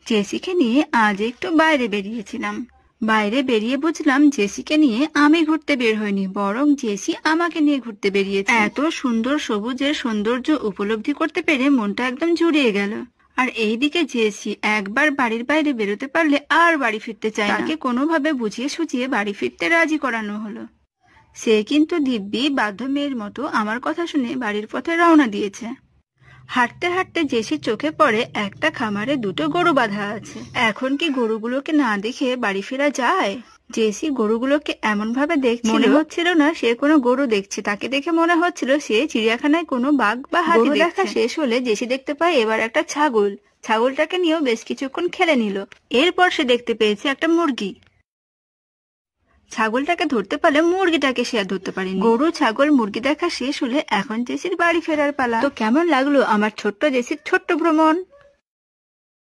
জেসিকে নিয়ে আজ একটু বাইরে বেরিয়েছিলাম। বাইরে বেরিয়ে বুঝলাম জেসিকে নিয়ে আমি ঘুরতে বের হইনি, বরং জেসি আমাকে নিয়ে ঘুরতে বেরিয়েছে। এত সুন্দর সবুজের সৌন্দর্য উপলব্ধি করতে পেরে মনটা একদম জুড়িয়ে গেল। আর এইদিকে জেসি একবার বাড়ির বাইরে বেরোতে পারলে আর বাড়ি ফিরতে চায় না। তাকে কোনোভাবে বুঝিয়ে সুঝিয়ে বাড়ি ফিরতে রাজি করানো হলো। সে কিন্তু দিব্যি বাধ্য মেয়ের মতো আমার কথা শুনে বাড়ির পথে রওনা দিয়েছে। হাঁটতে হাঁটতে জেসির চোখে পড়ে একটা খামারে দুটো গরু বাঁধা আছে। এখন কি গরুগুলোকে না দেখে বাড়ি ফেরা যায়? জেসি গরুগুলোকে এমন ভাবে দেখছিল, মনে হচ্ছিল না সে কোনো গরু দেখছে, তাকে দেখে মনে হচ্ছিল সে চিড়িয়াখানায় কোনো বাঘ বা হাতি দেখছে। দেখা শেষ হলে জেসি দেখতে পায় এবার একটা ছাগল। ছাগলটাকে নিয়েও বেশ কিছুক্ষণ খেলে নিল। এরপর সে দেখতে পেয়েছে একটা মুরগি। ছাগলটাকে ধরতে পারলে মুরগিটাকে সে আর ধরতে পারেনি। গরু ছাগল মুরগি দেখা শেষ হলে এখন জেসির বাড়ি ফেরার পালা। তো কেমন লাগলো আমার ছোট্ট জেসির ছোট্ট ভ্রমণ?